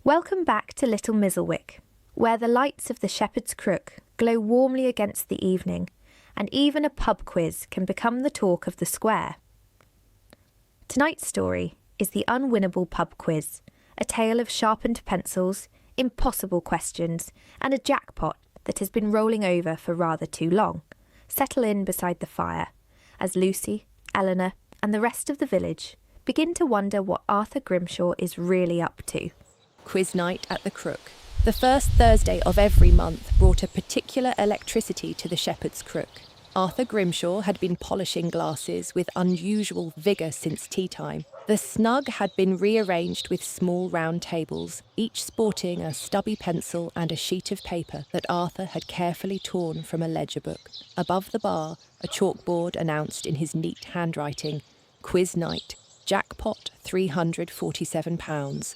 Welcome back to Little Mizzlewick, where the lights of the Shepherd's Crook glow warmly against the evening, and even a pub quiz can become the talk of the square. Tonight's story is the Unwinnable Pub Quiz, a tale of sharpened pencils, impossible questions, and a jackpot that has been rolling over for rather too long. Settle in beside the fire, as Lucy, Eleanor, and the rest of the village begin to wonder what Arthur Grimshaw is really up to. Quiz night at the Crook. The first Thursday of every month brought a particular electricity to the Shepherd's Crook. Arthur Grimshaw had been polishing glasses with unusual vigour since tea time. The snug had been rearranged with small round tables, each sporting a stubby pencil and a sheet of paper that Arthur had carefully torn from a ledger book. Above the bar, a chalkboard announced in his neat handwriting, Quiz night, jackpot £347.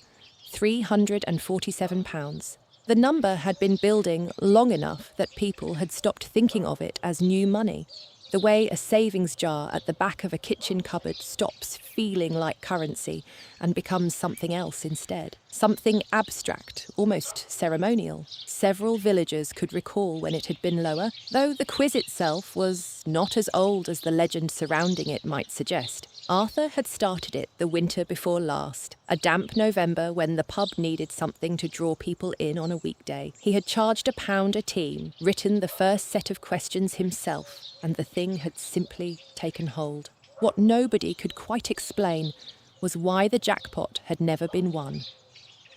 £347. The number had been building long enough that people had stopped thinking of it as new money, the way a savings jar at the back of a kitchen cupboard stops feeling like currency and becomes something else instead. Something abstract, almost ceremonial. Several villagers could recall when it had been lower, though the quiz itself was not as old as the legend surrounding it might suggest. Arthur had started it the winter before last, a damp November when the pub needed something to draw people in on a weekday. He had charged £1 a team, written the first set of questions himself, and the thing had simply taken hold. What nobody could quite explain was why the jackpot had never been won.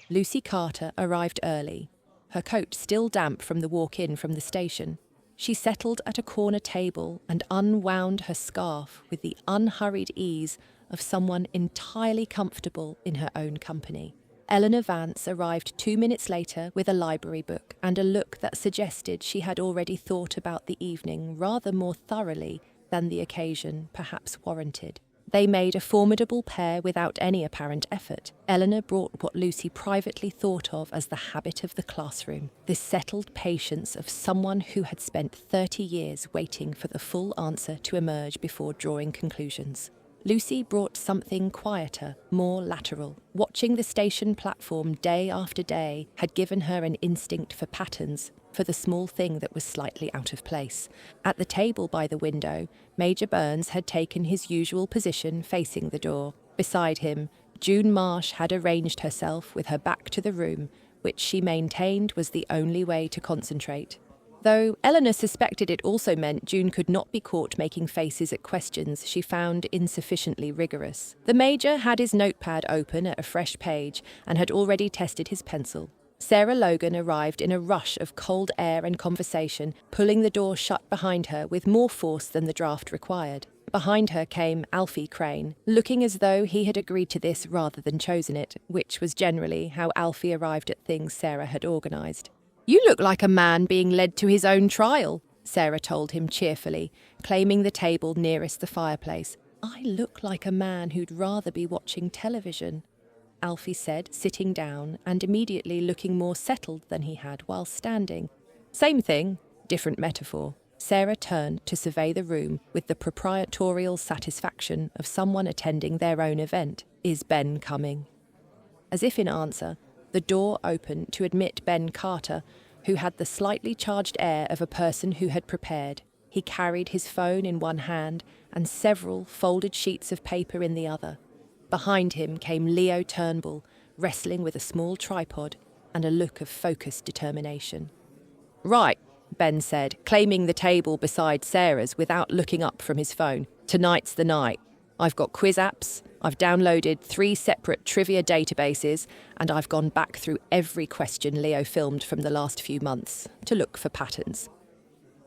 Lucy Carter arrived early, her coat still damp from the walk-in from the station. She settled at a corner table and unwound her scarf with the unhurried ease of someone entirely comfortable in her own company. Eleanor Vance arrived 2 minutes later with a library book and a look that suggested she had already thought about the evening rather more thoroughly than the occasion perhaps warranted. They made a formidable pair without any apparent effort. Eleanor brought what Lucy privately thought of as the habit of the classroom, the settled patience of someone who had spent 30 years waiting for the full answer to emerge before drawing conclusions. Lucy brought something quieter, more lateral. Watching the station platform day after day had given her an instinct for patterns, for the small thing that was slightly out of place. At the table by the window, Major Burns had taken his usual position facing the door. Beside him, June Marsh had arranged herself with her back to the room, which she maintained was the only way to concentrate. Though Eleanor suspected it also meant June could not be caught making faces at questions she found insufficiently rigorous. The Major had his notepad open at a fresh page and had already tested his pencil. Sarah Logan arrived in a rush of cold air and conversation, pulling the door shut behind her with more force than the draft required. Behind her came Alfie Crane, looking as though he had agreed to this rather than chosen it, which was generally how Alfie arrived at things Sarah had organised. "You look like a man being led to his own trial," Sarah told him cheerfully, claiming the table nearest the fireplace. "I look like a man who'd rather be watching television," Alfie said, sitting down and immediately looking more settled than he had while standing. "Same thing, different metaphor." Sarah turned to survey the room with the proprietorial satisfaction of someone attending their own event. "Is Ben coming?" As if in answer, the door opened to admit Ben Carter, who had the slightly charged air of a person who had prepared. He carried his phone in one hand and several folded sheets of paper in the other. Behind him came Leo Turnbull, wrestling with a small tripod and a look of focused determination. "Right," Ben said, claiming the table beside Sarah's without looking up from his phone. "Tonight's the night. I've got quiz apps, I've downloaded 3 separate trivia databases, and I've gone back through every question Leo filmed from the last few months to look for patterns."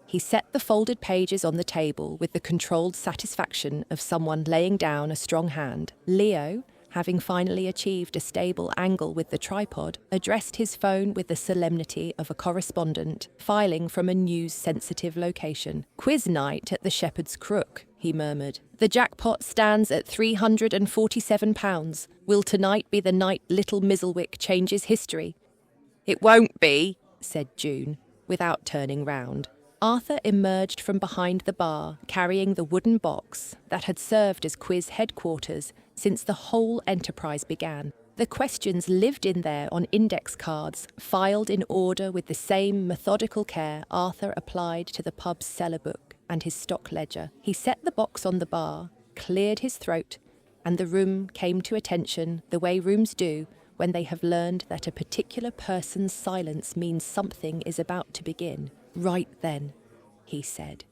He set the folded pages on the table with the controlled satisfaction of someone laying down a strong hand. Leo, having finally achieved a stable angle with the tripod, addressed his phone with the solemnity of a correspondent filing from a news-sensitive location. "Quiz night at the Shepherd's Crook," he murmured. "The jackpot stands at £347. Will tonight be the night Little Mizzlewick changes history?" "It won't be," said June, without turning round. Arthur emerged from behind the bar, carrying the wooden box that had served as quiz headquarters since the whole enterprise began. The questions lived in there on index cards, filed in order with the same methodical care Arthur applied to the pub's cellar book and his stock ledger. He set the box on the bar, cleared his throat, and the room came to attention the way rooms do when they have learned that a particular person's silence means something is about to begin. Right then, he said.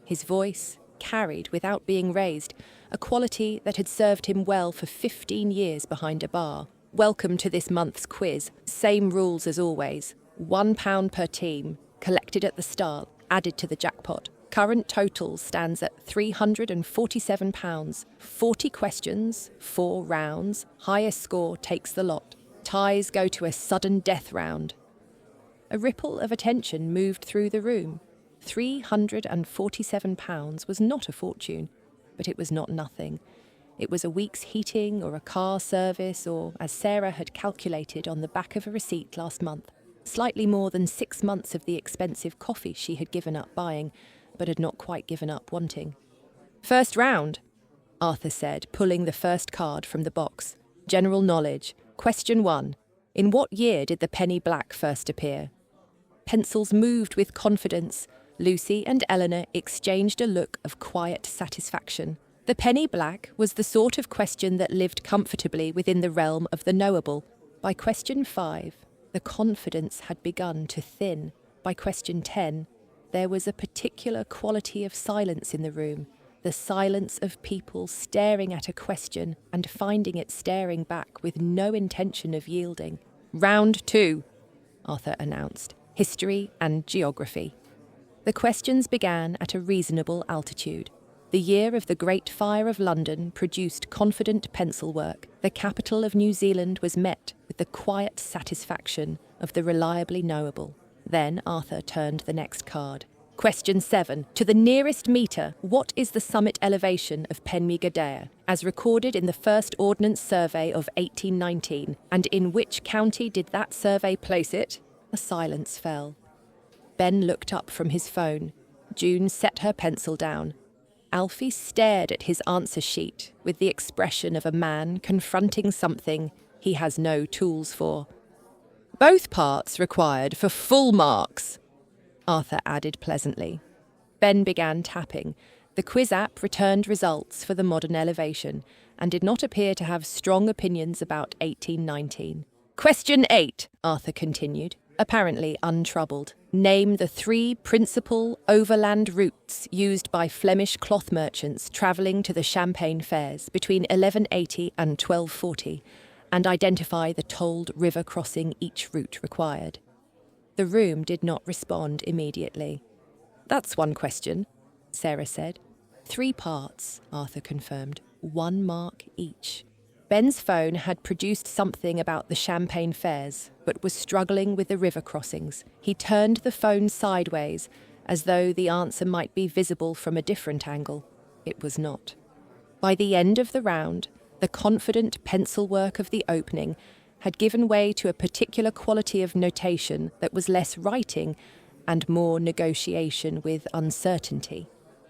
His voice carried without being raised, a quality that had served him well for 15 years behind a bar. Welcome to this month's quiz. Same rules as always. £1 per team, collected at the start, added to the jackpot. Current total stands at £347. 40 questions, 4 rounds. Highest score takes the lot. Ties go to a sudden death round. A ripple of attention moved through the room. £347 was not a fortune, but it was not nothing. It was a week's heating or a car service or, as Sarah had calculated on the back of a receipt last month, slightly more than 6 months of the expensive coffee she had given up buying, but had not quite given up wanting. First round, Arthur said, pulling the first card from the box. General knowledge. Question 1. In what year did the penny black first appear? Pencils moved with confidence. Lucy and Eleanor exchanged a look of quiet satisfaction. The penny black was the sort of question that lived comfortably within the realm of the knowable. By question 5, the confidence had begun to thin. By question 10, there was a particular quality of silence in the room, the silence of people staring at a question and finding it staring back with no intention of yielding. Round 2, Arthur announced. History and geography. The questions began at a reasonable altitude. The year of the Great Fire of London produced confident pencil work. The capital of New Zealand was met with the quiet satisfaction of the reliably knowable. Then Arthur turned the next card. Question 7. To the nearest metre, what is the summit elevation of Penmygadea, as recorded in the first Ordnance Survey of 1819, and in which county did that survey place it? A silence fell. Ben looked up from his phone. June set her pencil down. Alfie stared at his answer sheet with the expression of a man confronting something he has no tools for. Both parts required for full marks, Arthur added pleasantly. Ben began tapping. The quiz app returned results for the modern elevation and did not appear to have strong opinions about 1819. Question 8, Arthur continued, apparently untroubled. Name the 3 principal overland routes used by Flemish cloth merchants travelling to the Champagne fairs between 1180 and 1240, and identify the tolled river crossing each route required. The room did not respond immediately. That's one question, Sarah said. 3 parts, Arthur confirmed. 1 mark each. Ben's phone had produced something about the Champagne fairs, but was struggling with the river crossings. He turned the phone sideways, as though the answer might be visible from a different angle. It was not. By the end of the round, the confident pencil work of the opening had given way to a particular quality of notation that was less writing and more negotiation with uncertainty.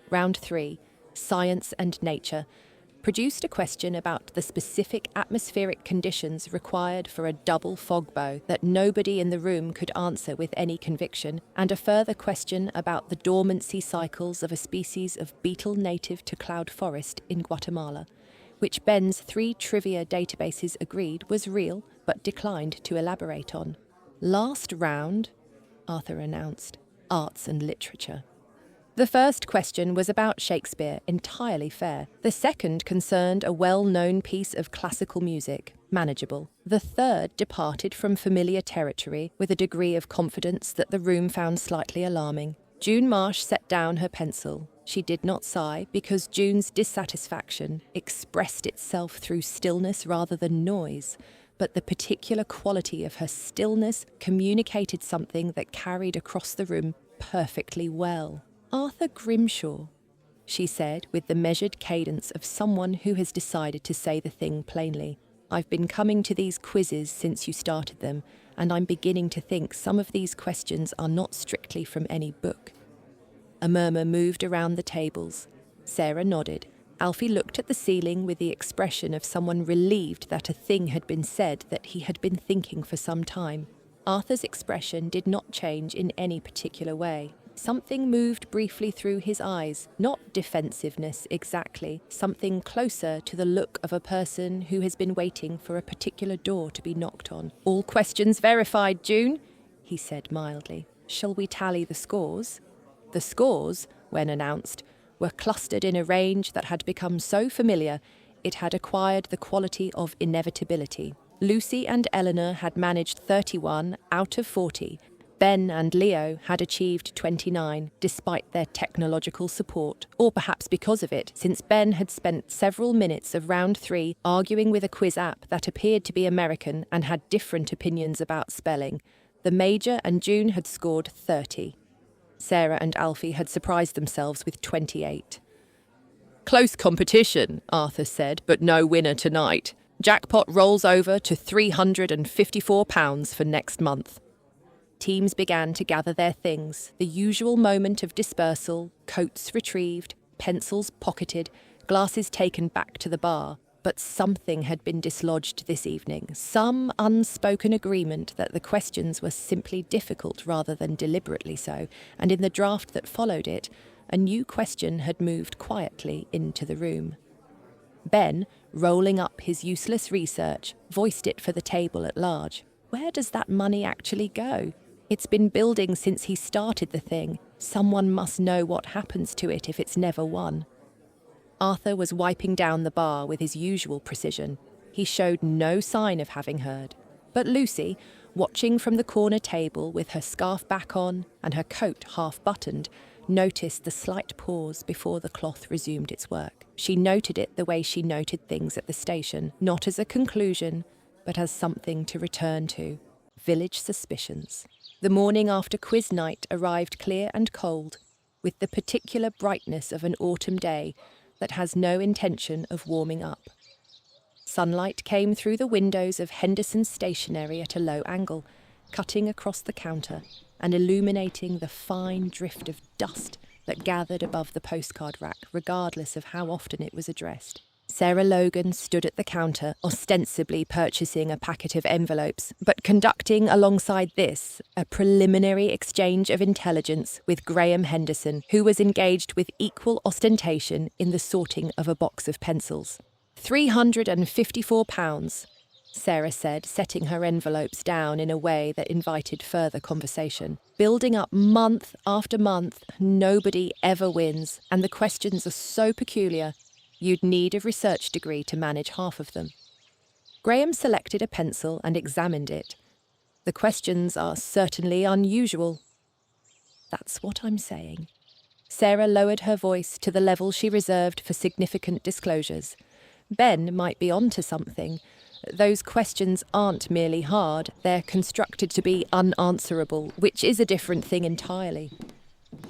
Round 3, Science and Nature, produced a question about the specific atmospheric conditions required for a double fog bow that nobody in the room could answer with any conviction, and a further question about the dormancy cycles of a species of beetle native to cloud forest in Guatemala, which Ben's 3 trivia databases agreed was real but declined to elaborate on. Last round, Arthur announced, arts and literature. The first question was about Shakespeare, entirely fair. The second concerned a well-known piece of classical music, manageable. The third departed from familiar territory with a degree of confidence that the room found slightly alarming. June Marsh set down her pencil. She did not sigh because June's dissatisfaction expressed itself through stillness rather than noise, but the particular quality of her stillness communicated something that carried across the room perfectly well. Arthur Grimshaw, she said with the measured cadence of someone who has decided to say the thing plainly. I've been coming to these quizzes since you started them, and I'm beginning to think some of these questions are not strictly from any book. A murmur moved around the tables. Sarah nodded. Alfie looked at the ceiling with the expression of someone relieved that a thing had been said that he had been thinking for some time. Arthur's expression did not change in any particular way. Something moved briefly through his eyes, not defensiveness exactly, something closer to the look of a person who has been waiting for a particular door to be knocked on. "All questions verified, June," he said mildly. "Shall we tally the scores?" The scores, when announced, were clustered in a range that had become so familiar it had acquired the quality of inevitability. Lucy and Eleanor had managed 31 out of 40. Ben and Leo had achieved 29, despite their technological support, or perhaps because of it, since Ben had spent several minutes of round 3 arguing with a quiz app that appeared to be American and had different opinions about spelling. The Major and June had scored 30. Sarah and Alfie had surprised themselves with 28. "Close competition," Arthur said, "but no winner tonight. Jackpot rolls over to £354 for next month." Teams began to gather their things, the usual moment of dispersal, coats retrieved, pencils pocketed, glasses taken back to the bar. But something had been dislodged this evening, some unspoken agreement that the questions were simply difficult rather than deliberately so, and in the draft that followed it, a new question had moved quietly into the room. Ben, rolling up his useless research, voiced it for the table at large. Where does that money actually go? It's been building since he started the thing. Someone must know what happens to it if it's never won. Arthur was wiping down the bar with his usual precision. He showed no sign of having heard. But Lucy, watching from the corner table with her scarf back on and her coat half buttoned, noticed the slight pause before the cloth resumed its work. She noted it the way she noted things at the station, not as a conclusion, but as something to return to. Village suspicions. The morning after quiz night arrived clear and cold, with the particular brightness of an autumn day that has no intention of warming up. Sunlight came through the windows of Henderson's stationery at a low angle, cutting across the counter and illuminating the fine drift of dust that gathered above the postcard rack, regardless of how often it was addressed. Sarah Logan stood at the counter, ostensibly purchasing a packet of envelopes, but conducting alongside this a preliminary exchange of intelligence with Graham Henderson, who was engaged with equal ostentation in the sorting of a box of pencils. £354, Sarah said, setting her envelopes down in a way that invited further conversation. Building up month after month, nobody ever wins, and the questions are so peculiar. You'd need a research degree to manage half of them. Graham selected a pencil and examined it. The questions are certainly unusual. That's what I'm saying. Sarah lowered her voice to the level she reserved for significant disclosures. Ben might be onto something. Those questions aren't merely hard, they're constructed to be unanswerable, which is a different thing entirely.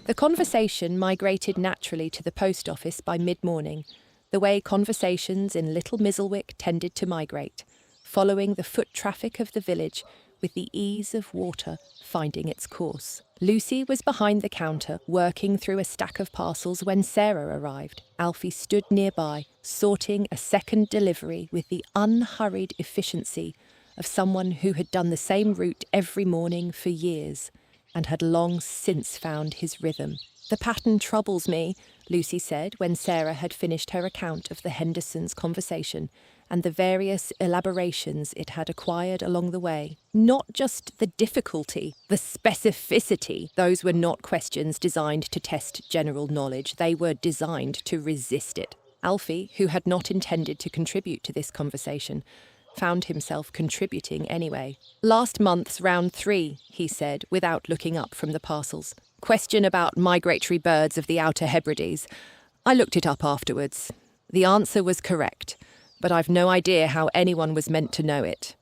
The conversation migrated naturally to the post office by mid-morning, the way conversations in Little Mizzlewick tended to migrate, following the foot traffic of the village with the ease of water finding its course. Lucy was behind the counter, working through a stack of parcels when Sarah arrived. Alfie stood nearby, sorting a second delivery with the unhurried efficiency of someone who had done the same route every morning for years and had long since found his rhythm. "The pattern troubles me," Lucy said when Sarah had finished her account of the Hendersons' conversation and the various elaborations it had acquired along the way. Not just the difficulty, the specificity. Those were not questions designed to test general knowledge. They were designed to resist it. Alfie, who had not intended to contribute to this conversation, found himself contributing anyway. "Last month's round 3, he said, without looking up from the parcels. Question about migratory birds of the Outer Hebrides. I looked it up afterwards. The answer was correct, but I've no idea how anyone was meant to know it."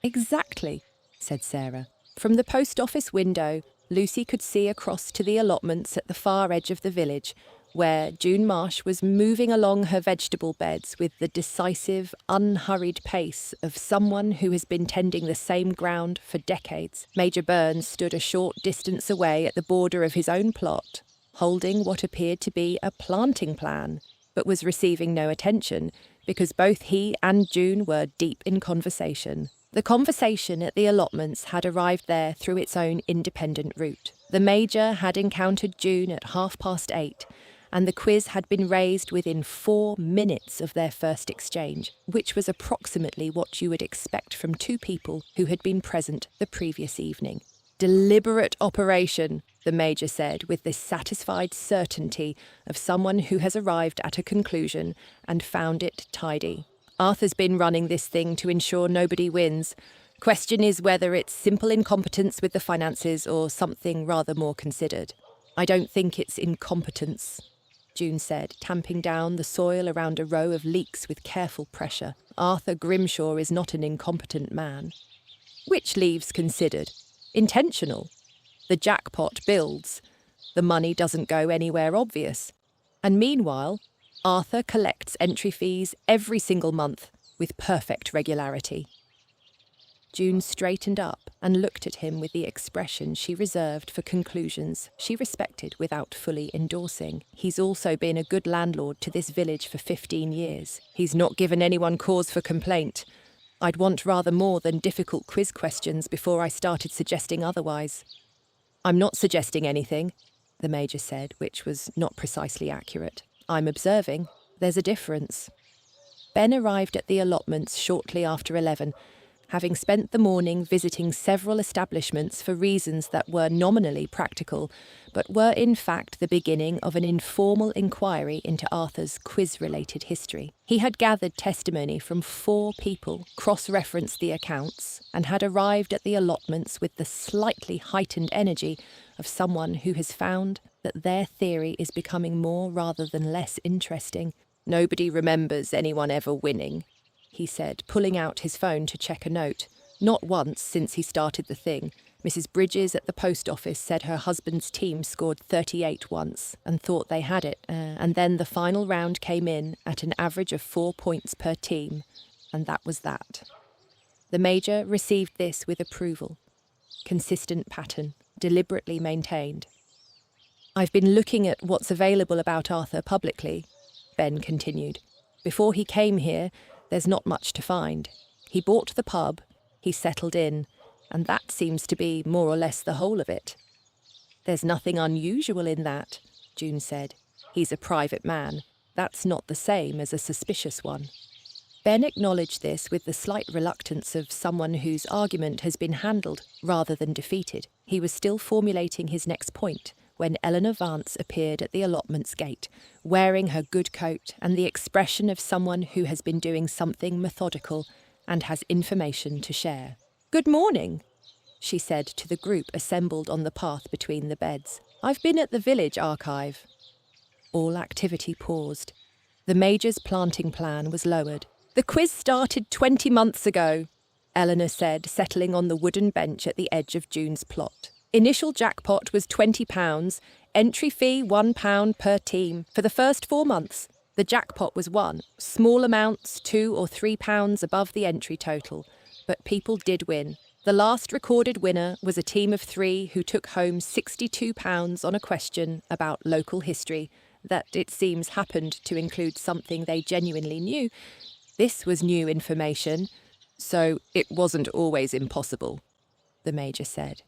"Exactly," said Sarah. From the post office window, Lucy could see across to the allotments at the far edge of the village, where June Marsh was moving along her vegetable beds with the decisive, unhurried pace of someone who has been tending the same ground for decades. Major Burns stood a short distance away at the border of his own plot, holding what appeared to be a planting plan. but was receiving no attention because both he and June were deep in conversation. The conversation at the allotments had arrived there through its own independent route. The Major had encountered June at 8:30, and the quiz had been raised within 4 minutes of their first exchange, which was approximately what you would expect from two people who had been present the previous evening. Deliberate operation, the Major said, with the satisfied certainty of someone who has arrived at a conclusion and found it tidy. Arthur's been running this thing to ensure nobody wins. Question is whether it's simple incompetence with the finances or something rather more considered. I don't think it's incompetence, June said, tamping down the soil around a row of leeks with careful pressure. Arthur Grimshaw is not an incompetent man. Which leaves considered. Intentional. The jackpot builds. The money doesn't go anywhere obvious. And meanwhile, Arthur collects entry fees every single month with perfect regularity. June straightened up and looked at him with the expression she reserved for conclusions she respected without fully endorsing. He's also been a good landlord to this village for 15 years. He's not given anyone cause for complaint. I'd want rather more than difficult quiz questions before I started suggesting otherwise. I'm not suggesting anything, the Major said, which was not precisely accurate. I'm observing. There's a difference. Ben arrived at the allotments shortly after 11, having spent the morning visiting several establishments for reasons that were nominally practical, but were in fact the beginning of an informal inquiry into Arthur's quiz-related history. He had gathered testimony from 4 people, cross-referenced the accounts, and had arrived at the allotments with the slightly heightened energy of someone who has found that their theory is becoming more rather than less interesting. Nobody remembers anyone ever winning, he said, pulling out his phone to check a note. Not once since he started the thing. Mrs. Bridges at the post office said her husband's team scored 38 once and thought they had it. And then the final round came in at an average of 4 points per team. And that was that. The Major received this with approval. Consistent pattern, deliberately maintained. I've been looking at what's available about Arthur publicly, Ben continued. Before he came here, there's not much to find. He bought the pub, he settled in, and that seems to be more or less the whole of it. There's nothing unusual in that, June said. He's a private man. That's not the same as a suspicious one. Ben acknowledged this with the slight reluctance of someone whose argument has been handled rather than defeated. He was still formulating his next point when Eleanor Vance appeared at the allotments gate, wearing her good coat and the expression of someone who has been doing something methodical and has information to share. "Good morning," she said to the group assembled on the path between the beds. "I've been at the village archive." All activity paused. The Major's planting plan was lowered. "The quiz started 20 months ago," Eleanor said, settling on the wooden bench at the edge of June's plot. "Initial jackpot was £20, entry fee £1 per team. For the first 4 months, the jackpot was won. Small amounts, £2 or £3 above the entry total, but people did win. The last recorded winner was a team of 3 who took home £62 on a question about local history that it seems happened to include something they genuinely knew. This was new information, so it wasn't always impossible," the Major said.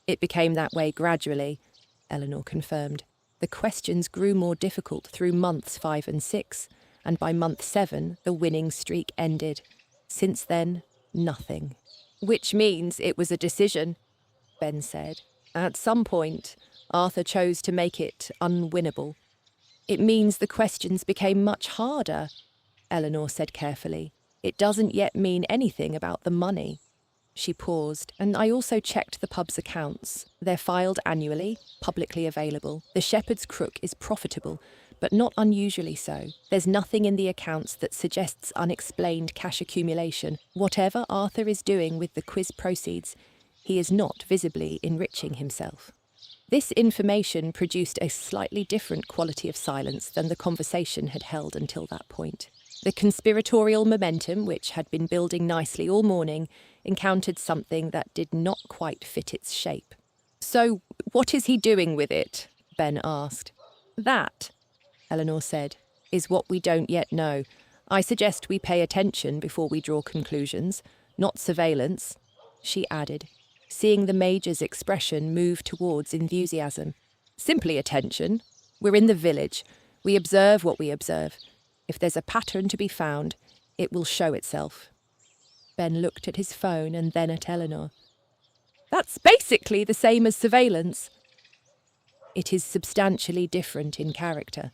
"It became that way gradually," Eleanor confirmed. "The questions grew more difficult through months 5 and 6, and by month 7 the winning streak ended. Since then, nothing." "Which means it was a decision," Ben said. "At some point, Arthur chose to make it unwinnable." "It means the questions became much harder," Eleanor said carefully. "It doesn't yet mean anything about the money." She paused, "And I also checked the pub's accounts. They're filed annually, publicly available. The Shepherd's Crook is profitable, but not unusually so. There's nothing in the accounts that suggests unexplained cash accumulation. Whatever Arthur is doing with the quiz proceeds, he is not visibly enriching himself." This information produced a slightly different quality of silence than the conversation had held until that point. The conspiratorial momentum, which had been building nicely all morning, encountered something that did not quite fit its shape. "So, what is he doing with it?" Ben asked. "That," Eleanor said, is what we don't yet know. I suggest we pay attention before we draw conclusions, not surveillance," she added, seeing the Major's expression move towards enthusiasm. "Simply attention. We're in the village. We observe what we observe. If there's a pattern to be found, it will show itself." Ben looked at his phone and then at Eleanor. "That's basically the same as surveillance." "It is substantially different in character,"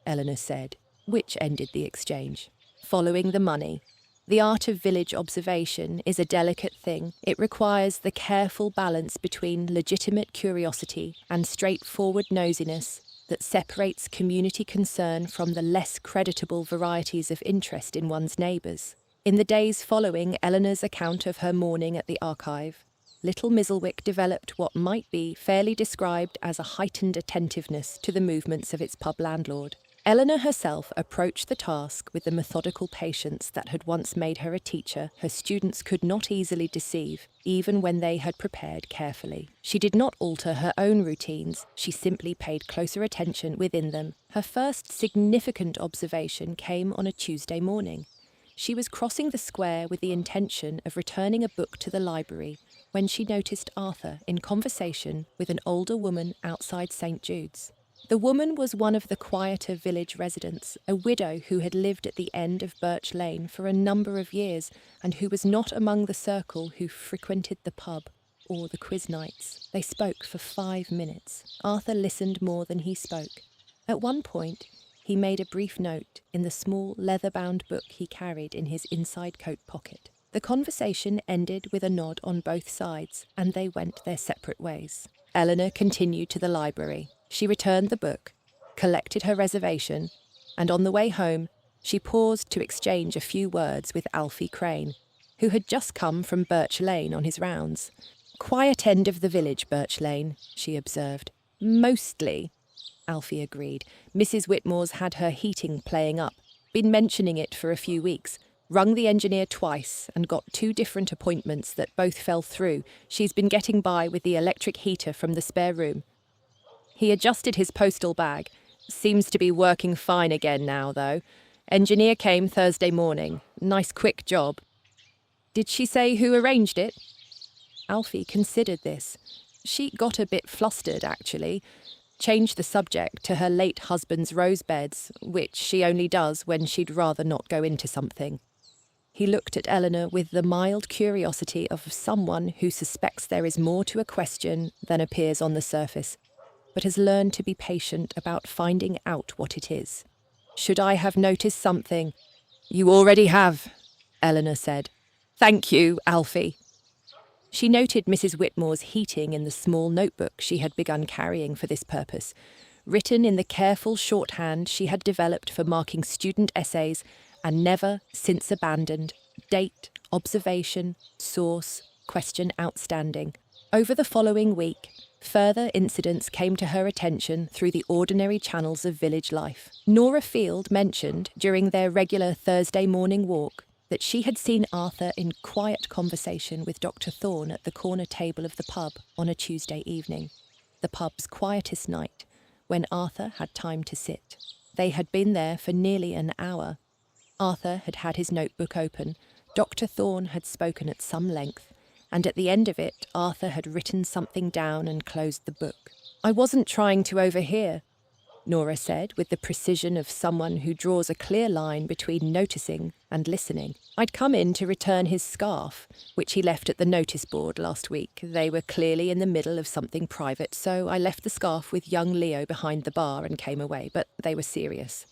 Eleanor said, which ended the exchange. Following the money. The art of village observation is a delicate thing. It requires the careful balance between legitimate curiosity and straightforward nosiness that separates community concern from the less creditable varieties of interest in one's neighbours. In the days following Eleanor's account of her morning at the archive, Little Mizzlewick developed what might be fairly described as a heightened attentiveness to the movements of its pub landlord. Eleanor herself approached the task with the methodical patience that had once made her a teacher her students could not easily deceive, even when they had prepared carefully. She did not alter her own routines, she simply paid closer attention within them. Her first significant observation came on a Tuesday morning. She was crossing the square with the intention of returning a book to the library when she noticed Arthur in conversation with an older woman outside St. Jude's. The woman was one of the quieter village residents, a widow who had lived at the end of Birch Lane for a number of years and who was not among the circle who frequented the pub or the quiz nights. They spoke for 5 minutes. Arthur listened more than he spoke. At one point, he made a brief note in the small leather-bound book he carried in his inside coat pocket. The conversation ended with a nod on both sides, and they went their separate ways. Eleanor continued to the library. She returned the book, collected her reservation, and on the way home, she paused to exchange a few words with Alfie Crane, who had just come from Birch Lane on his rounds. "Quiet end of the village, Birch Lane," she observed. "Mostly," Alfie agreed. "Mrs. Whitmore's had her heating playing up. Been mentioning it for a few weeks. Rung the engineer twice and got 2 different appointments that both fell through. She's been getting by with the electric heater from the spare room." He adjusted his postal bag. "Seems to be working fine again now, though. Engineer came Thursday morning. Nice quick job." "Did she say who arranged it?" Alfie considered this. She got a bit flustered, actually. Changed the subject to her late husband's rose beds, which she only does when she'd rather not go into something. He looked at Eleanor with the mild curiosity of someone who suspects there is more to a question than appears on the surface, but has learned to be patient about finding out what it is. "Should I have noticed something?" "You already have," Eleanor said. "Thank you, Alfie." She noted Mrs. Whitmore's heating in the small notebook she had begun carrying for this purpose, written in the careful shorthand she had developed for marking student essays and never since abandoned: date, observation, source, question outstanding. Over the following week, further incidents came to her attention through the ordinary channels of village life. Nora Field mentioned during their regular Thursday morning walk that she had seen Arthur in quiet conversation with Dr. Thorne at the corner table of the pub on a Tuesday evening, the pub's quietest night, when Arthur had time to sit. They had been there for nearly an hour. Arthur had had his notebook open, Dr. Thorne had spoken at some length, and at the end of it, Arthur had written something down and closed the book. "I wasn't trying to overhear," Nora said with the precision of someone who draws a clear line between noticing and listening. "I'd come in to return his scarf, which he left at the notice board last week. They were clearly in the middle of something private, so I left the scarf with young Leo behind the bar and came away, but they were serious."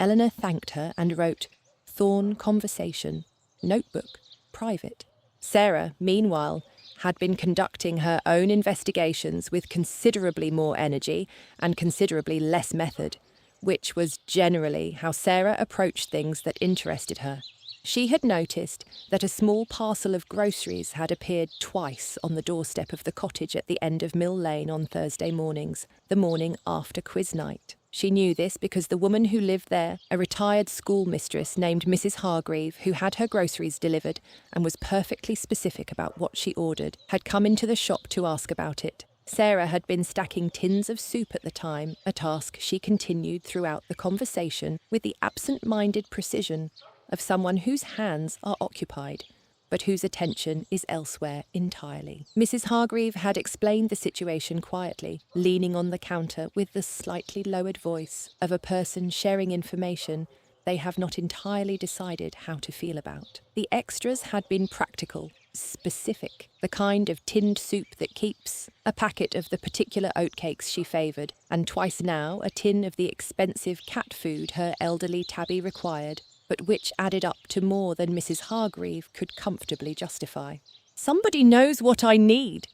Eleanor thanked her and wrote, "Thorne conversation, notebook, private." Sarah, meanwhile, had been conducting her own investigations with considerably more energy and considerably less method, which was generally how Sarah approached things that interested her. She had noticed that a small parcel of groceries had appeared twice on the doorstep of the cottage at the end of Mill Lane on Thursday mornings, the morning after quiz night. She knew this because the woman who lived there, a retired schoolmistress named Mrs. Hargreave, who had her groceries delivered and was perfectly specific about what she ordered, had come into the shop to ask about it. Sarah had been stacking tins of soup at the time, a task she continued throughout the conversation with the absent-minded precision of someone whose hands are occupied, but whose attention is elsewhere entirely. Mrs. Hargreave had explained the situation quietly, leaning on the counter with the slightly lowered voice of a person sharing information they have not entirely decided how to feel about. The extras had been practical, specific, the kind of tinned soup that keeps, a packet of the particular oatcakes she favoured, and twice now a tin of the expensive cat food her elderly tabby required, but which added up to more than Mrs. Hargreave could comfortably justify. "Somebody knows what I need,"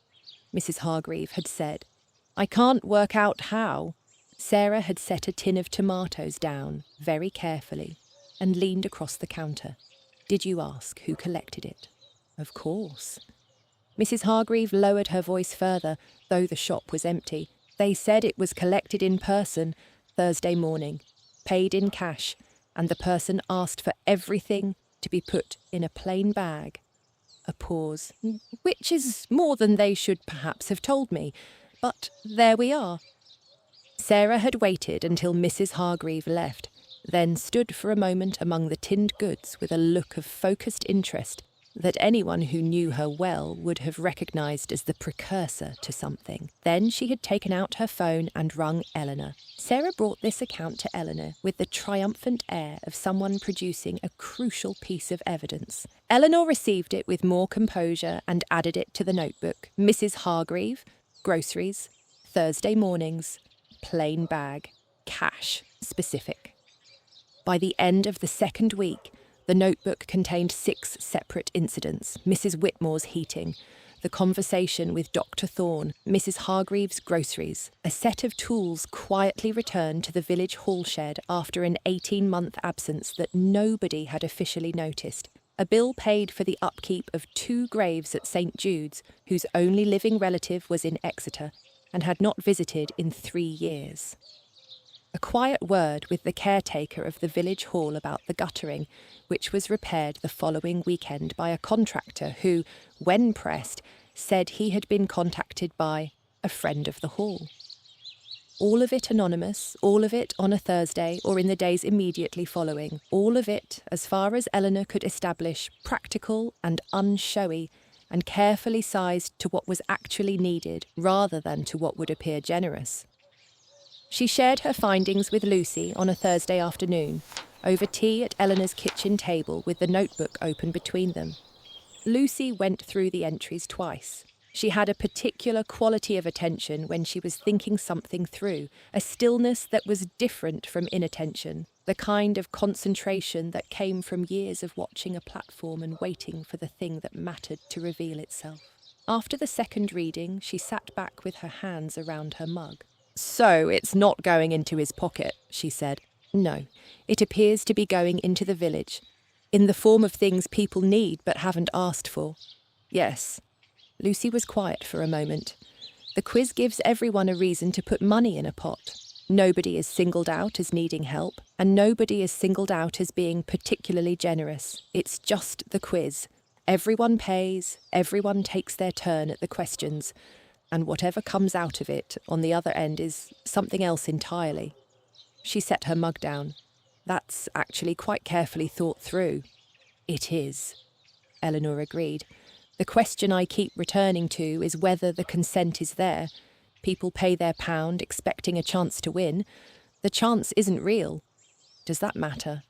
Mrs. Hargreave had said. "I can't work out how." Sarah had set a tin of tomatoes down very carefully and leaned across the counter. "Did you ask who collected it?" "Of course." Mrs. Hargreave lowered her voice further, though the shop was empty. "They said it was collected in person Thursday morning, paid in cash, and the person asked for everything to be put in a plain bag." A pause. "Which is more than they should perhaps have told me, but there we are." Sarah had waited until Mrs. Hargreave left, then stood for a moment among the tinned goods with a look of focused interest that anyone who knew her well would have recognised as the precursor to something. Then she had taken out her phone and rung Eleanor. Sarah brought this account to Eleanor with the triumphant air of someone producing a crucial piece of evidence. Eleanor received it with more composure and added it to the notebook. Mrs. Hargreave, groceries, Thursday mornings, plain bag, cash, specific. By the end of the second week, the notebook contained 6 separate incidents: Mrs. Whitmore's heating, the conversation with Dr. Thorne, Mrs. Hargreave's groceries, a set of tools quietly returned to the village hall shed after an 18-month absence that nobody had officially noticed, a bill paid for the upkeep of 2 graves at St. Jude's, whose only living relative was in Exeter and had not visited in 3 years. A quiet word with the caretaker of the village hall about the guttering, which was repaired the following weekend by a contractor who, when pressed, said he had been contacted by a friend of the hall. All of it anonymous, all of it on a Thursday or in the days immediately following, all of it, as far as Eleanor could establish, practical and unshowy, and carefully sized to what was actually needed rather than to what would appear generous. She shared her findings with Lucy on a Thursday afternoon, over tea at Eleanor's kitchen table with the notebook open between them. Lucy went through the entries twice. She had a particular quality of attention when she was thinking something through, a stillness that was different from inattention, the kind of concentration that came from years of watching a platform and waiting for the thing that mattered to reveal itself. After the second reading, she sat back with her hands around her mug. "So it's not going into his pocket," she said. "No, it appears to be going into the village, in the form of things people need but haven't asked for." "Yes." Lucy was quiet for a moment. "The quiz gives everyone a reason to put money in a pot. Nobody is singled out as needing help, and nobody is singled out as being particularly generous. It's just the quiz. Everyone pays, everyone takes their turn at the questions, and whatever comes out of it on the other end is something else entirely." She set her mug down. "That's actually quite carefully thought through." "It is," Eleanor agreed. "The question I keep returning to is whether the consent is there. People pay their pound expecting a chance to win. The chance isn't real. Does that matter?"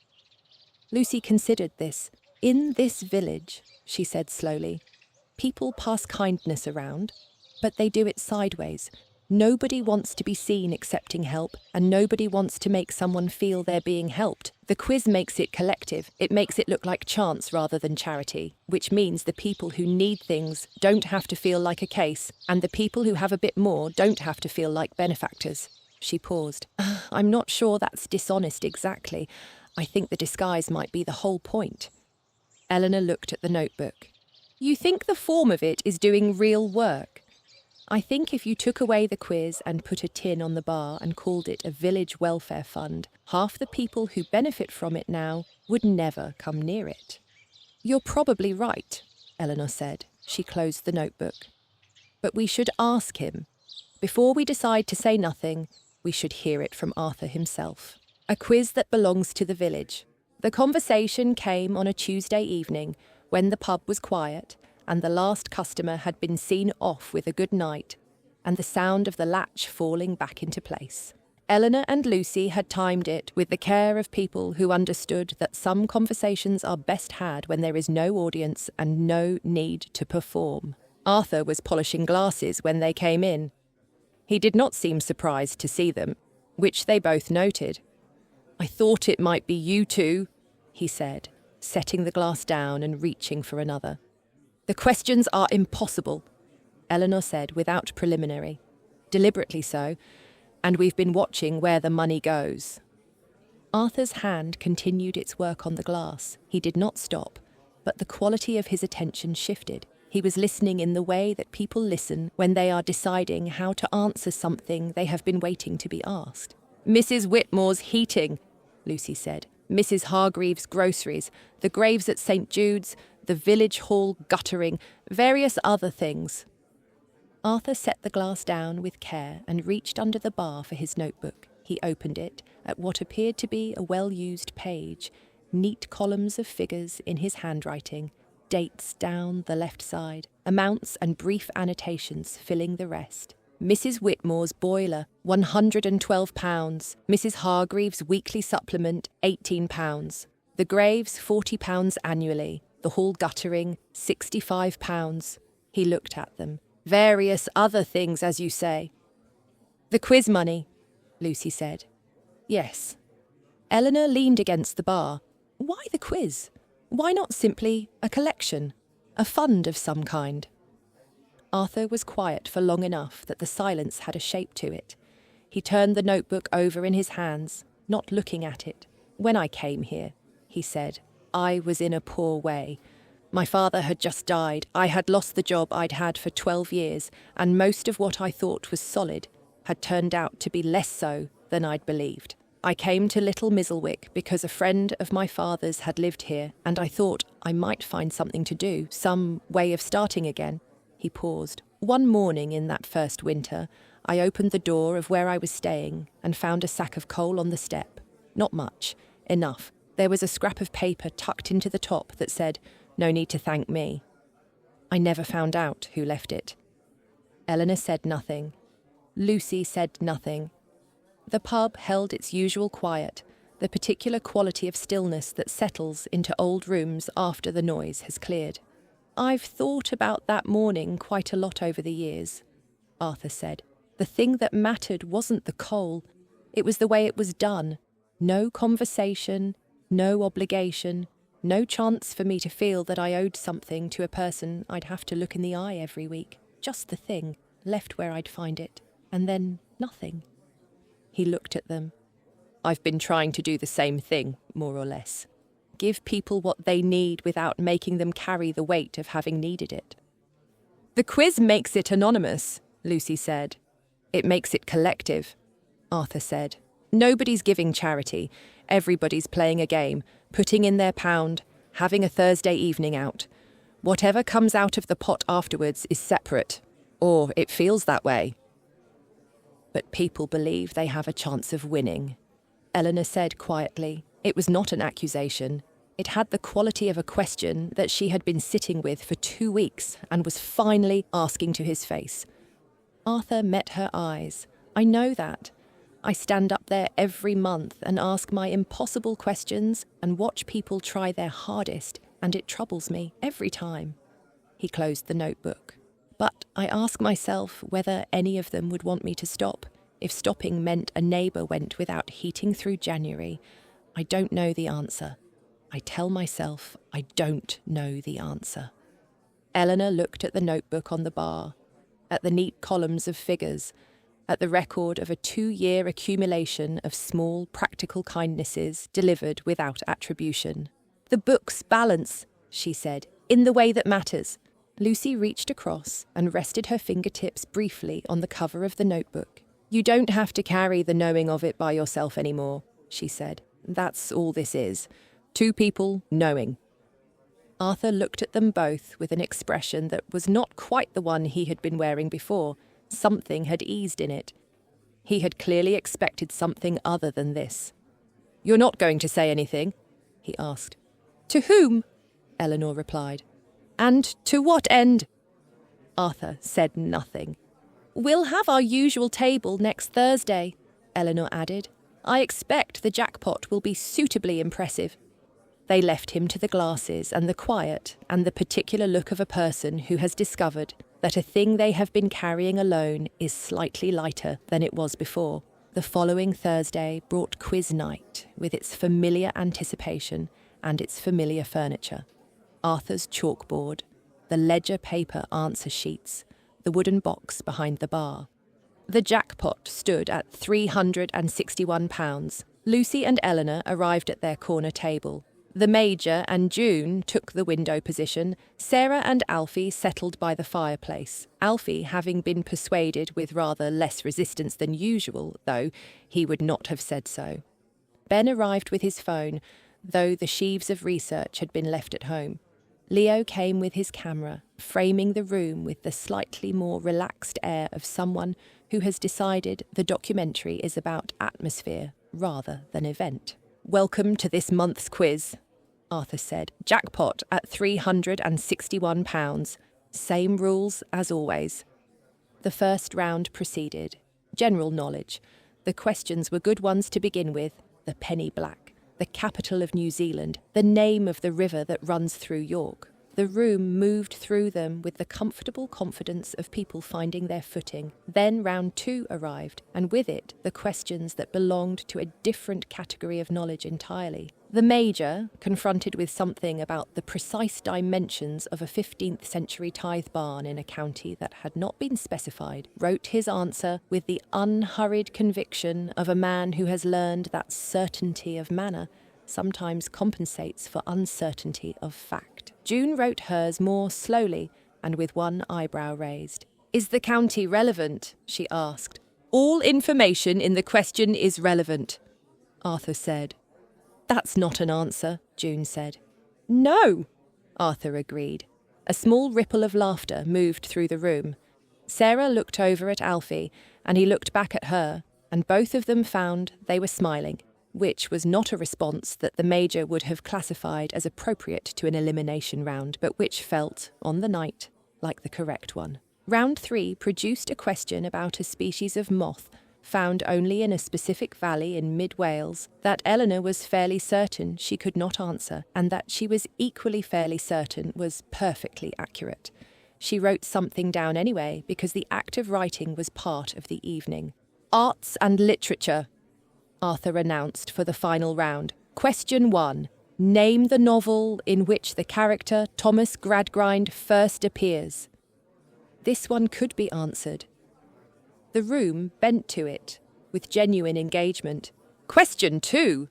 Lucy considered this. "In this village," she said slowly, "people pass kindness around, but they do it sideways. Nobody wants to be seen accepting help, and nobody wants to make someone feel they're being helped. The quiz makes it collective. It makes it look like chance rather than charity, which means the people who need things don't have to feel like a case, and the people who have a bit more don't have to feel like benefactors." She paused. "I'm not sure that's dishonest exactly. I think the disguise might be the whole point." Eleanor looked at the notebook. "You think the form of it is doing real work?" "I think if you took away the quiz and put a tin on the bar and called it a village welfare fund, half the people who benefit from it now would never come near it." "You're probably right," Eleanor said. She closed the notebook. "But we should ask him." Before we decide to say nothing, we should hear it from Arthur himself. A quiz that belongs to the village. The conversation came on a Tuesday evening when the pub was quiet and the last customer had been seen off with a good night and the sound of the latch falling back into place. Eleanor and Lucy had timed it with the care of people who understood that some conversations are best had when there is no audience and no need to perform. Arthur was polishing glasses when they came in. He did not seem surprised to see them, which they both noted. "I thought it might be you two," he said, setting the glass down and reaching for another. "The questions are impossible," Eleanor said without preliminary. Deliberately so, and we've been watching where the money goes. Arthur's hand continued its work on the glass. He did not stop, but the quality of his attention shifted. He was listening in the way that people listen when they are deciding how to answer something they have been waiting to be asked. "Mrs. Whitmore's heating," Lucy said. "Mrs. Hargreaves' groceries, the graves at St. Jude's, the village hall guttering, various other things." Arthur set the glass down with care and reached under the bar for his notebook. He opened it at what appeared to be a well-used page, neat columns of figures in his handwriting, dates down the left side, amounts and brief annotations filling the rest. Mrs. Whitmore's boiler, £112. Mrs. Hargreaves' weekly supplement, £18. The graves, £40 annually. The hall guttering, £65. He looked at them. "Various other things, as you say." "The quiz money," Lucy said. "Yes." Eleanor leaned against the bar. "Why the quiz? Why not simply a collection? A fund of some kind?" Arthur was quiet for long enough that the silence had a shape to it. He turned the notebook over in his hands, not looking at it. "When I came here," he said, "I was in a poor way. My father had just died. I had lost the job I'd had for 12 years, and most of what I thought was solid had turned out to be less so than I'd believed. I came to Little Mizzlewick because a friend of my father's had lived here, and I thought I might find something to do, some way of starting again." He paused. "One morning in that first winter, I opened the door of where I was staying and found a sack of coal on the step. Not much. Enough. There was a scrap of paper tucked into the top that said, 'No need to thank me.' I never found out who left it." Eleanor said nothing. Lucy said nothing. The pub held its usual quiet, the particular quality of stillness that settles into old rooms after the noise has cleared. "I've thought about that morning quite a lot over the years," Arthur said. "The thing that mattered wasn't the coal. It was the way it was done. No conversation, no obligation, no chance for me to feel that I owed something to a person I'd have to look in the eye every week. Just the thing, left where I'd find it. And then nothing." He looked at them. "I've been trying to do the same thing, more or less. Give people what they need without making them carry the weight of having needed it." "The quiz makes it anonymous," Lucy said. "It makes it collective," Arthur said. "Nobody's giving charity. Everybody's playing a game, putting in their pound, having a Thursday evening out. Whatever comes out of the pot afterwards is separate, or it feels that way." "But people believe they have a chance of winning," Eleanor said quietly. It was not an accusation. It had the quality of a question that she had been sitting with for 2 weeks and was finally asking to his face. Arthur met her eyes. "I know that. I stand up there every month and ask my impossible questions and watch people try their hardest, and it troubles me every time." He closed the notebook. "But I ask myself whether any of them would want me to stop, if stopping meant a neighbour went without heating through January. I don't know the answer. I tell myself I don't know the answer." Eleanor looked at the notebook on the bar, at the neat columns of figures, at the record of a 2-year accumulation of small, practical kindnesses delivered without attribution. "The books balance," she said, "in the way that matters." Lucy reached across and rested her fingertips briefly on the cover of the notebook. "You don't have to carry the knowing of it by yourself anymore," she said. "That's all this is. 2 people knowing." Arthur looked at them both with an expression that was not quite the one he had been wearing before. Something had eased in it. He had clearly expected something other than this. "You're not going to say anything?" he asked. "To whom?" Eleanor replied. "And to what end?" Arthur said nothing. "We'll have our usual table next Thursday," Eleanor added. "I expect the jackpot will be suitably impressive." They left him to the glasses and the quiet and the particular look of a person who has discovered that a thing they have been carrying alone is slightly lighter than it was before. The following Thursday brought quiz night with its familiar anticipation and its familiar furniture. Arthur's chalkboard, the ledger paper answer sheets, the wooden box behind the bar. The jackpot stood at £361. Lucy and Eleanor arrived at their corner table. The Major and June took the window position. Sarah and Alfie settled by the fireplace, Alfie having been persuaded with rather less resistance than usual, though he would not have said so. Ben arrived with his phone, though the sheaves of research had been left at home. Leo came with his camera, framing the room with the slightly more relaxed air of someone who has decided the documentary is about atmosphere rather than event. "Welcome to this month's quiz," Arthur said. "Jackpot at £361. Same rules as always." The first round proceeded. General knowledge. The questions were good ones to begin with. The penny black, the capital of New Zealand, the name of the river that runs through York. The room moved through them with the comfortable confidence of people finding their footing. Then round 2 arrived, and with it the questions that belonged to a different category of knowledge entirely. The Major, confronted with something about the precise dimensions of a 15th century tithe barn in a county that had not been specified, wrote his answer with the unhurried conviction of a man who has learned that certainty of manner sometimes compensates for uncertainty of fact. June wrote hers more slowly and with one eyebrow raised. "Is the county relevant?" she asked. "All information in the question is relevant," Arthur said. "That's not an answer," June said. "No," Arthur agreed. A small ripple of laughter moved through the room. Sarah looked over at Alfie, and he looked back at her, and both of them found they were smiling, which was not a response that the Major would have classified as appropriate to an elimination round, but which felt, on the night, like the correct one. Round 3 produced a question about a species of moth found only in a specific valley in mid-Wales that Eleanor was fairly certain she could not answer, and that she was equally fairly certain was perfectly accurate. She wrote something down anyway, because the act of writing was part of the evening. "Arts and literature," Arthur announced for the final round. Question 1. Name the novel in which the character Thomas Gradgrind first appears. This one could be answered. The room bent to it, with genuine engagement. Question 2,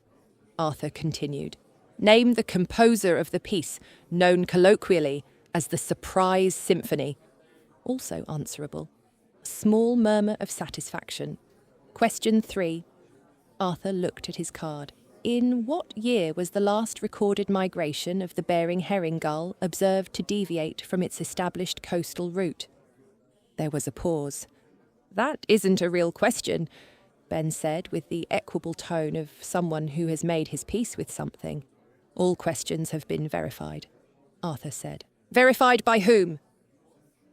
Arthur continued. Name the composer of the piece, known colloquially as the Surprise Symphony. Also answerable. A small murmur of satisfaction. Question 3. Arthur looked at his card. In what year was the last recorded migration of the Bering herring gull observed to deviate from its established coastal route? There was a pause. That isn't a real question, Ben said with the equable tone of someone who has made his peace with something. All questions have been verified, Arthur said. Verified by whom?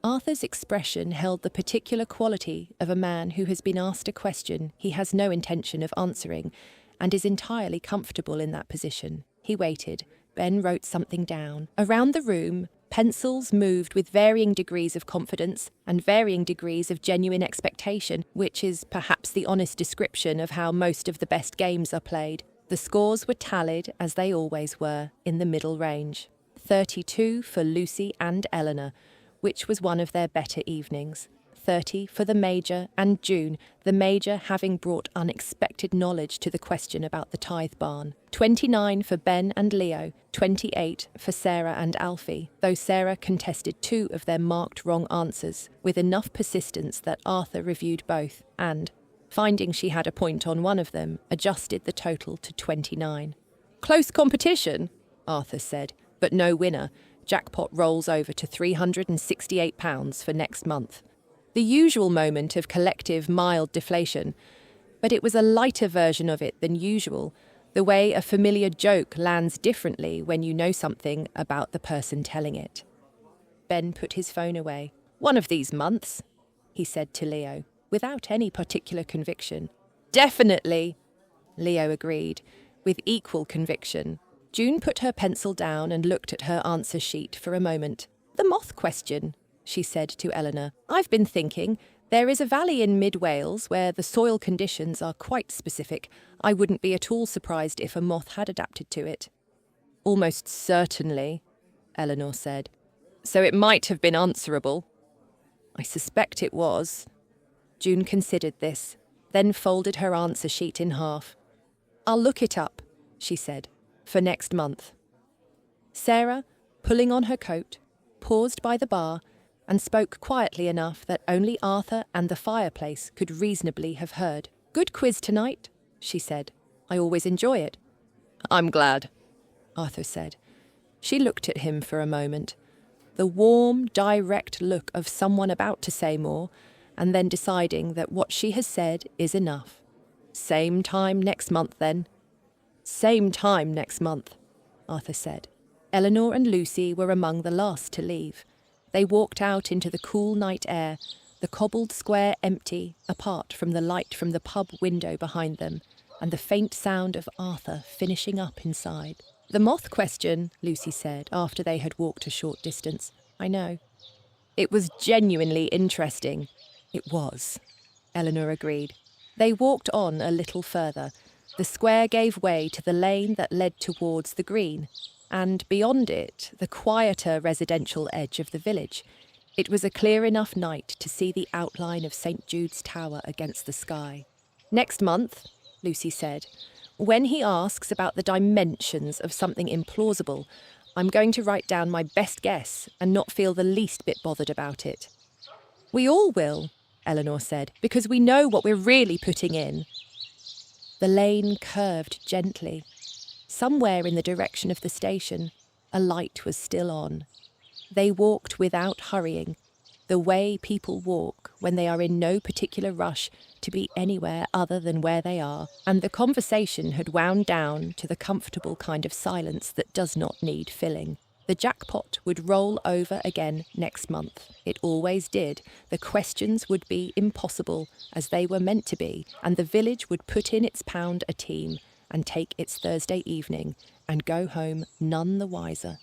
Arthur's expression held the particular quality of a man who has been asked a question he has no intention of answering and is entirely comfortable in that position. He waited. Ben wrote something down. Around the room, pencils moved with varying degrees of confidence and varying degrees of genuine expectation, which is perhaps the honest description of how most of the best games are played. The scores were tallied, as they always were, in the middle range. 32 for Lucy and Eleanor, which was one of their better evenings. 30 for the Major and June, the Major having brought unexpected knowledge to the question about the tithe barn. 29 for Ben and Leo, 28 for Sarah and Alfie, though Sarah contested 2 of their marked wrong answers, with enough persistence that Arthur reviewed both and, finding she had a point on one of them, adjusted the total to 29. Close competition, Arthur said, but no winner. Jackpot rolls over to £368 for next month. The usual moment of collective mild deflation, but it was a lighter version of it than usual, the way a familiar joke lands differently when you know something about the person telling it. Ben put his phone away. "One of these months," he said to Leo, without any particular conviction. "Definitely," Leo agreed, with equal conviction. June put her pencil down and looked at her answer sheet for a moment. "The moth question," she said to Eleanor. "I've been thinking, there is a valley in mid-Wales where the soil conditions are quite specific. I wouldn't be at all surprised if a moth had adapted to it." "Almost certainly," Eleanor said. "So it might have been answerable." "I suspect it was." June considered this, then folded her answer sheet in half. "I'll look it up," she said, "for next month." Sarah, pulling on her coat, paused by the bar and spoke quietly enough that only Arthur and the fireplace could reasonably have heard. "Good quiz tonight," she said. "I always enjoy it." "I'm glad," Arthur said. She looked at him for a moment, the warm, direct look of someone about to say more, and then deciding that what she has said is enough. "Same time next month, then." "Same time next month," Arthur said. Eleanor and Lucy were among the last to leave. They walked out into the cool night air, the cobbled square empty, apart from the light from the pub window behind them, and the faint sound of Arthur finishing up inside. "The moth question," Lucy said, after they had walked a short distance. "I know." "It was genuinely interesting." "It was," Eleanor agreed. They walked on a little further. The square gave way to the lane that led towards the green, and beyond it, the quieter residential edge of the village. It was a clear enough night to see the outline of St. Jude's Tower against the sky. "Next month," Lucy said, "when he asks about the dimensions of something implausible, I'm going to write down my best guess and not feel the least bit bothered about it." "We all will," Eleanor said, "because we know what we're really putting in." The lane curved gently. Somewhere in the direction of the station, a light was still on. They walked without hurrying, the way people walk when they are in no particular rush to be anywhere other than where they are, and the conversation had wound down to the comfortable kind of silence that does not need filling. The jackpot would roll over again next month. It always did. The questions would be impossible, as they were meant to be, and the village would put in its pound a team and take its Thursday evening and go home none the wiser,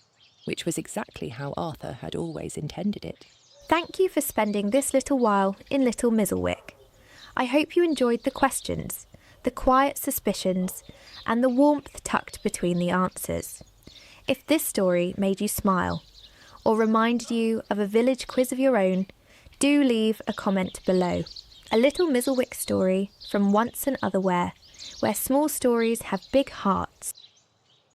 which was exactly how Arthur had always intended it. Thank you for spending this little while in Little Mizzlewick. I hope you enjoyed the questions, the quiet suspicions, and the warmth tucked between the answers. If this story made you smile, or reminded you of a village quiz of your own, do leave a comment below. A Little Mizzlewick story from Once and Otherwhere, where small stories have big hearts.